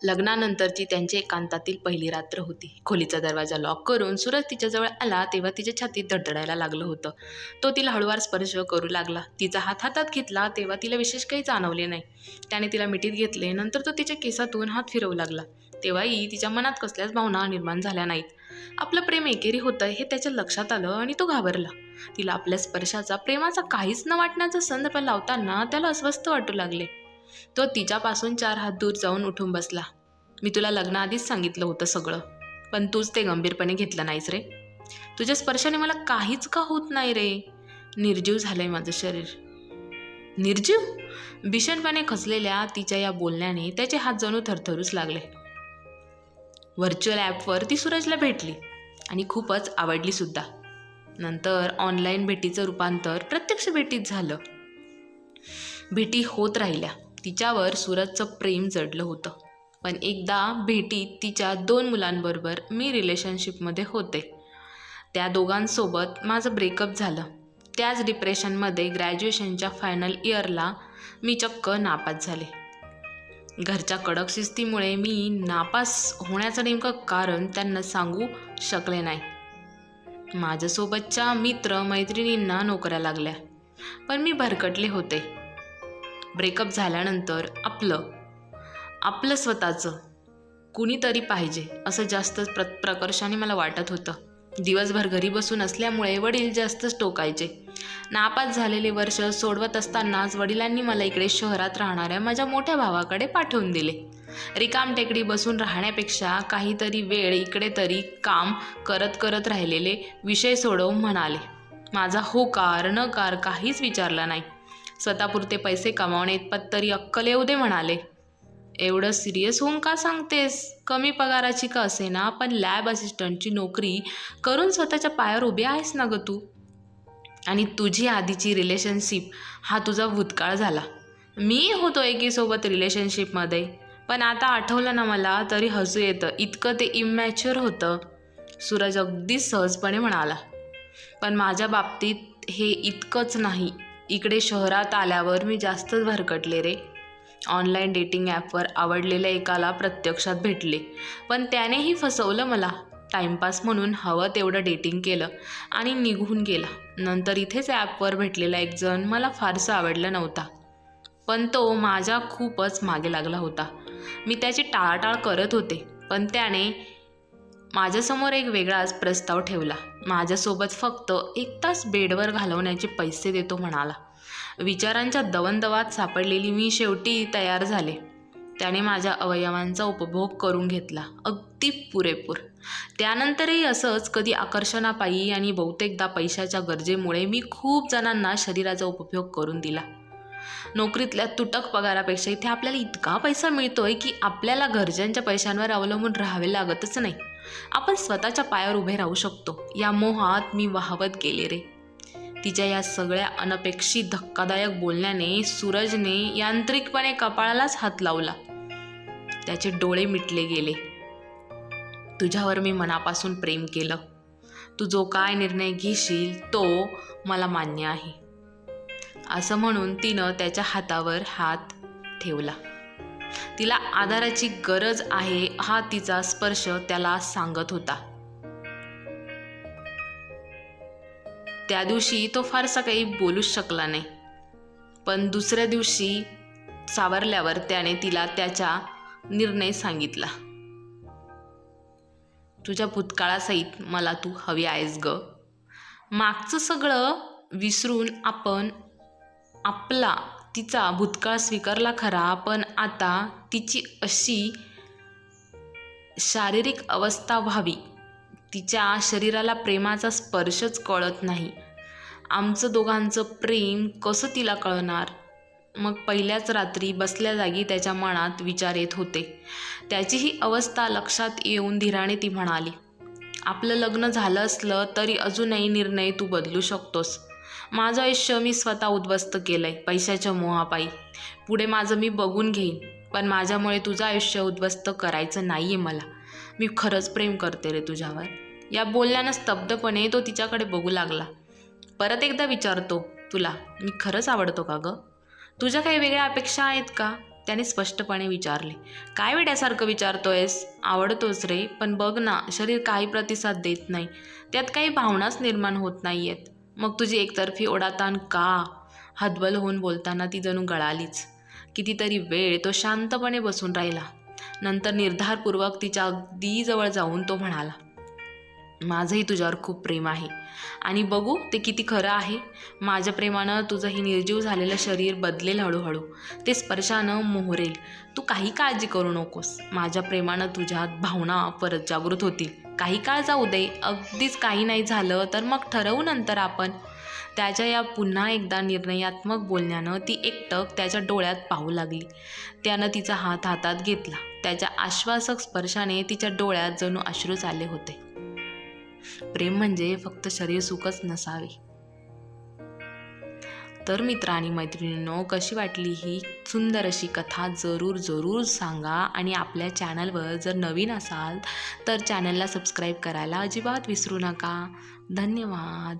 लग्नानंतरची त्यांची एकांतातील पहिली रात्र होती. खोलीचा दरवाजा लॉक करून सूरज तिच्याजवळ आला तेव्हा तिच्या छातीत धडधडायला लागलं होतं. तो तिला हळूवार स्पर्श करू लागला. तिचा हात हातात घेतला तेव्हा तिला विशेष काही जाणवले नाही. त्याने तिला मिठीत घेतले. नंतर तो तिच्या केसातून हात फिरवू लागला. तेव्हाही तिच्या मनात कसल्याच भावना निर्माण झाल्या नाहीत. आपलं प्रेम एकेरी होतं हे त्याच्या लक्षात आलं आणि तो घाबरला. तिला आपल्या स्पर्शाचा, प्रेमाचा काहीच न वाटण्याचा संदर्भ लावताना त्याला अस्वस्थ वाटू लागले. तो तिच्यापासून 4 हात दूर जाऊन उठून बसला. मी तुला लग्नाआधीच सांगितलं होतं सगळं, पण तूच ते गंभीरपणे घेतलं नाहीस रे. तुझ्या स्पर्शाने मला काहीच का होत नाही रे. निर्जीव झालंय माझं शरीर. निर्जीव? भीषणपणे खचलेल्या तिच्या या बोलण्याने त्याचे हात जणू थरथरूच लागले. व्हर्च्युअल ॲपवर ती सूरजला भेटली आणि खूपच आवडली सुद्धा. नंतर ऑनलाईन भेटीचं रूपांतर प्रत्यक्ष भेटीत झालं. भेटी होत राहिल्या. तिच्यावर सूरजचं प्रेम जडलं होतं. पण एकदा भेटीत तिच्या 2 मुलांबरोबर मी रिलेशनशिपमध्ये होते. त्या दोघांसोबत माझं ब्रेकअप झालं. त्याच डिप्रेशनमध्ये ग्रॅज्युएशनच्या फायनल इयरला मी चक्क नापास झाले. घरच्या कडक शिस्तीमुळे मी नापास होण्याचं नेमकं कारण त्यांना सांगू शकले नाही. माझ्यासोबतच्या मित्र मैत्रिणींना नोकऱ्या लागल्या, पण मी भरकटले होते. ब्रेकअप झाल्यानंतर आपलं स्वतःचं कुणीतरी पाहिजे असं जास्तच प्रकर्षाने मला वाटत होतं. दिवसभर घरी बसून असल्यामुळे वडील जास्तच टोकायचे. नापास झालेले वर्ष सोडवत असतानाच वडिलांनी मला इकडे शहरात राहणाऱ्या माझ्या मोठ्या भावाकडे पाठवून दिले. रिकाम टेकडी बसून राहण्यापेक्षा काहीतरी वेळ इकडे तरी काम करत राहिलेले विषय सोडव म्हणाले. माझा होकार नकार काहीच विचारला नाही. स्वतःपुरते पैसे कमावणे इतपत तरी अक्कल येऊ दे म्हणाले. एवढं सिरियस होऊन का सांगतेस? कमी पगाराची का असेना, पण लॅब असिस्टंटची नोकरी करून स्वतःच्या पायावर उभी आहेस ना गं तू. आणि तुझी आधीची रिलेशनशिप हा तुझा भूतकाळ झाला. मी होतो एकीसोबत रिलेशनशिपमध्ये, पण आता आठवलं ना मला तरी हसू येतं. इतकं ते इमॅच्युअर होतं, सूरज अगदी सहजपणे म्हणाला. पण माझ्या बाबतीत हे इतकंच नाही. इकडे शहरात आल्यावर मी जास्तच भरकटले रे. ऑनलाईन डेटिंग ॲपवर आवडलेल्या एकाला प्रत्यक्षात भेटले, पण त्यानेही फसवलं मला. टाईमपास म्हणून हवं तेवढं डेटिंग केलं आणि निघून गेला. नंतर इथेच ॲपवर भेटलेला एक जण मला फारसा आवडला नव्हता, पण तो माझ्या खूपच मागे लागला होता. मी त्याची टाळाटाळ करत होते, पण त्याने माझ्यासमोर एक वेगळाच प्रस्ताव ठेवला. माझ्यासोबत फक्त 1 तास बेडवर घालवण्याचे पैसे देतो म्हणाला. विचारांच्या दवंदवात सापडलेली मी शेवटी तयार झाले. त्याने माझ्या अवयवांचा उपभोग करून घेतला, अगदी पुरेपूर. त्यानंतरही असंच. कधी आकर्षणापायी आणि बहुतेकदा पैशाच्या गरजेमुळे मी खूप जणांना शरीराचा उपभोग करून दिला. नोकरीतल्या तुटक पगारापेक्षा इथे आपल्याला इतका पैसा मिळतोय की आपल्याला घरच्यांच्या पैशांवर अवलंबून राहावे लागतच नाही. आपण स्वतःच्या पायावर उभे राहू शकतो. या मोहात मी वाहवत गेले रे. तिच्या या सगळ्या अनपेक्षित धक्कादायक बोलण्याने सूरजने यांत्रिकपणे कपाळालाच हात लावला. त्याचे डोळे मिटले गेले. तुझ्यावर मी मनापासून प्रेम केलं. तू जो काय निर्णय घेशील तो मला मान्य आहे, असं म्हणून तिनं त्याच्या हातावर हात ठेवला. तिला आधाराची गरज आहे हा तिचा स्पर्श त्याला सांगत होता. त्या दिवशी तो फारसा काही बोलूच शकला नाही, पण दुसऱ्या दिवशी सावरल्यावर त्याने तिला त्याचा निर्णय सांगितला. तुझ्या भूतकाळासहित मला तू हवी आहेस ग. मागचं सगळं विसरून आपण तिचा भूतकाळ स्वीकारला खरा, पण आता तिची अशी शारीरिक अवस्था व्हावी, तिच्या शरीराला प्रेमाचा स्पर्शच कळत नाही. आमचं दोघांचं प्रेम कसं तिला कळणार? मग पहिल्याच रात्री बसल्या जागी त्याच्या मनात विचार येत होते. त्याची ही अवस्था लक्षात येऊन धीराने ती म्हणाली, आपलं लग्न झालं असलं तरी अजूनही निर्णय तू बदलू शकतोस. माझं आयुष्य मी स्वतः उद्ध्वस्त केलं आहे पैशाच्या मोहापायी. पुढे माझं मी बघून घेईन, पण माझ्यामुळे तुझं आयुष्य उद्ध्वस्त करायचं नाही आहे मला. मी खरंच प्रेम करते रे तुझ्यावर. या बोलण्यानं स्तब्धपणे तो तिच्याकडे बघू लागला. परत एकदा विचारतो, तुला मी खरंच आवडतो का गं? तुझ्या काही वेगळ्या अपेक्षा आहेत का? त्याने स्पष्टपणे विचारले. काय वेड्यासारखं विचारतोयस? आवडतोच रे, पण बघ ना, शरीर काही प्रतिसाद देत नाही. त्यात काही भावनाच निर्माण होत नाही आहेत. मग तुझी एकतर्फी ओढाताण का? हतबल होऊन बोलताना ती जणू गळालीच. कितीतरी वेळ तो शांतपणे बसून राहिला. नंतर निर्धारपूर्वक तिच्या अगदी जवळ जाऊन तो म्हणाला, माझंही तुझ्यावर खूप प्रेम आहे आणि बघू ते किती खरं आहे. माझ्या प्रेमानं तुझं हे निर्जीव झालेलं शरीर बदलेल हळूहळू. ते स्पर्शानं मोहरेल. तू काही काळजी करू नकोस. माझ्या प्रेमानं तुझ्यात भावना परत जागृत होतील. काही काळ जाऊ दे. अगदीच काही नाही झालं तर मग ठरवू नंतर आपण. त्याच्या या पुन्हा एकदा निर्णयात्मक बोलण्यानं ती एकटक त्याच्या डोळ्यात पाहू लागली. त्यानं तिचा हात हातात घेतला. त्याच्या आश्वासक स्पर्शाने तिच्या डोळ्यात जणू अश्रूच आले होते. प्रेम म्हणजे फक्त शरीर सुखच नसावे. तर मित्र आणि मैत्रिणींनो, कशी वाटली ही सुंदर अशी कथा जरूर सांगा. आणि आपल्या चॅनलवर जर नवीन असाल तर चॅनलला सबस्क्राईब करायला अजिबात विसरू नका. धन्यवाद.